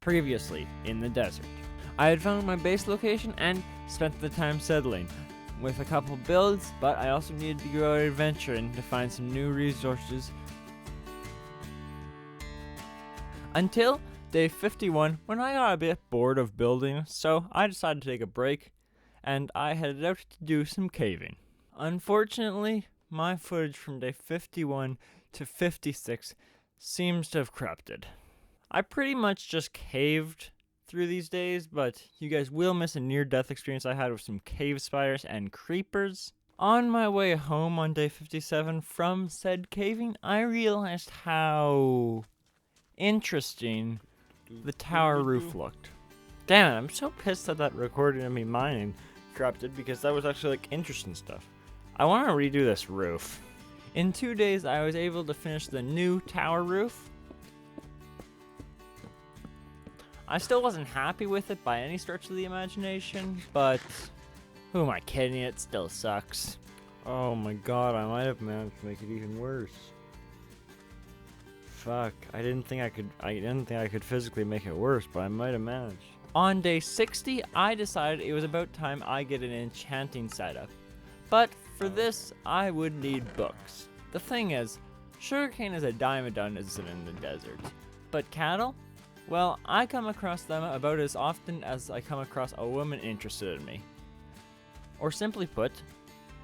Previously in the desert. I had found my base location and spent the time settling with a couple builds, but I also needed to go out adventuring to find some new resources. Until day 51, when I got a bit bored of building, so I decided to take a break, and I headed out to do some caving. Unfortunately, my footage from day 51 to 56 seems to have corrupted. I pretty much just caved through these days, but you guys will miss a near-death experience I had with some cave spiders and creepers. On my way home on day 57 from said caving, I realized how interesting the tower roof looked. Damn it, I'm so pissed that that recording of me mining corrupted, because that was actually like interesting stuff. I want to redo this roof. In 2 days, I was able to finish the new tower roof. I still wasn't happy with it by any stretch of the imagination, but who am I kidding? It still sucks. Oh my god, I might have managed to make it even worse. Fuck, I didn't think I could physically make it worse, but I might have managed. On day 60, I decided it was about time I get an enchanting setup. But for this, I would need books. The thing is, sugarcane is a dime a dozen in the desert, but cattle? Well, I come across them about as often as I come across a woman interested in me. Or simply put,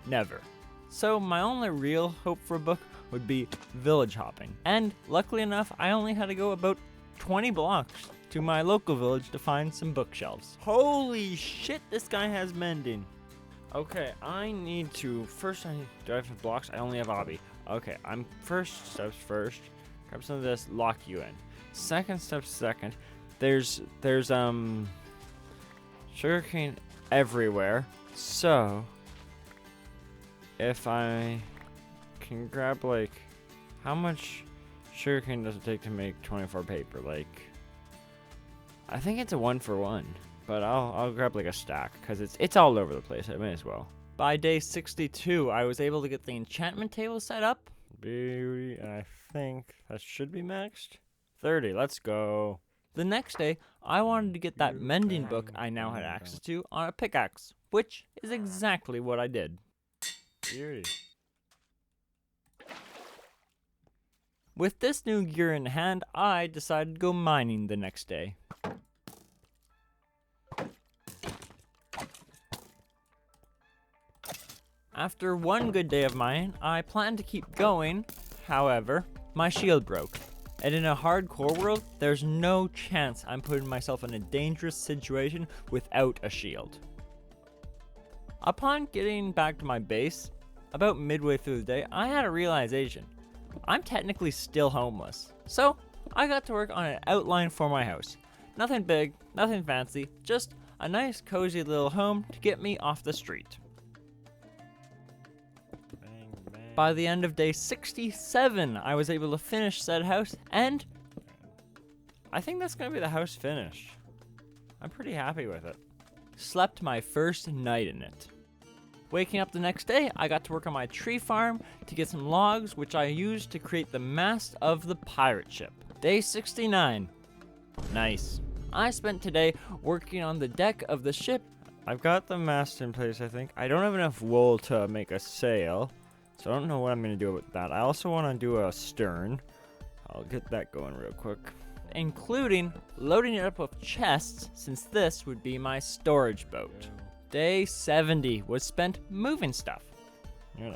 never. So my only real hope for a book would be village hopping. And luckily enough, I only had to go about 20 blocks to my local village to find some bookshelves. Holy shit, this guy has mending. Okay, I need to, do I have blocks? I only have obby. Okay, first steps first, grab some of this, lock you in. Second step second, there's sugarcane everywhere, so if I can grab, like, how much sugarcane does it take to make 24 paper? Like, I think it's a 1-for-1, but I'll grab like a stack, because it's all over the place. I may as well. By day 62, I was able to get the enchantment table set up. And I think that should be maxed. 30, let's go. The next day, I wanted to get that mending book I now had access to on a pickaxe, which is exactly what I did. With this new gear in hand, I decided to go mining the next day. After one good day of mining, I planned to keep going. However, my shield broke. And in a hardcore world, there's no chance I'm putting myself in a dangerous situation without a shield. Upon getting back to my base, about midway through the day, I had a realization. I'm technically still homeless. So, I got to work on an outline for my house. Nothing big, nothing fancy, just a nice cozy little home to get me off the street. By the end of day 67, I was able to finish said house, and I think that's going to be the house finish. I'm pretty happy with it. Slept my first night in it. Waking up the next day, I got to work on my tree farm to get some logs, which I used to create the mast of the pirate ship. Day 69. Nice. I spent today working on the deck of the ship. I've got the mast in place, I think. I don't have enough wool to make a sail, so I don't know what I'm going to do with that. I also want to do a stern. I'll get that going real quick. Including loading it up with chests, since this would be my storage boat. Day 70 was spent moving stuff.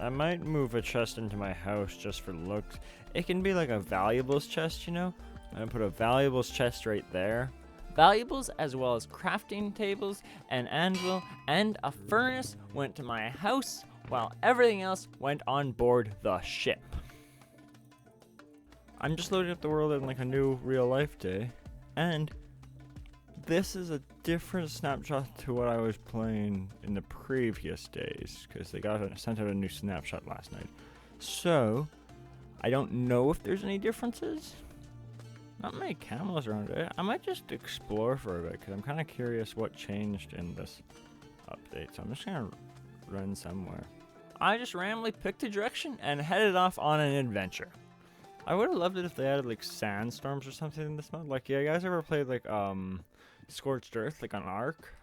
I might move a chest into my house just for looks. It can be like a valuables chest, you know? I'm going to put a valuables chest right there. Valuables as well as crafting tables, an anvil, and a furnace went to my house, while everything else went on board the ship. I'm just loading up the world in like a new real life day, and this is a different snapshot to what I was playing in the previous days, because they sent out a new snapshot last night. So, I don't know if there's any differences. Not many camels around it. I might just explore for a bit, because I'm kind of curious what changed in this update, so I'm just going to run somewhere. I just randomly picked a direction and headed off on an adventure. I would have loved it if they added like sandstorms or something in this mode. Like, yeah, you guys ever played like Scorched Earth, like on Ark?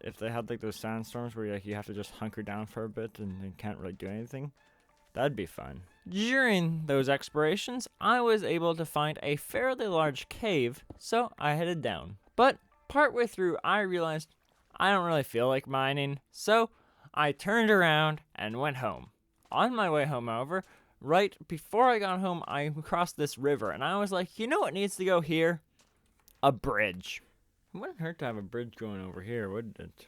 If they had like those sandstorms where like you have to just hunker down for a bit and can't really do anything, that'd be fun. During those explorations, I was able to find a fairly large cave, so I headed down. But partway through, I realized I don't really feel like mining, so I turned around and went home. On my way home, however, right before I got home, I crossed this river, and I was like, you know what needs to go here? A bridge. It wouldn't hurt to have a bridge going over here, wouldn't it?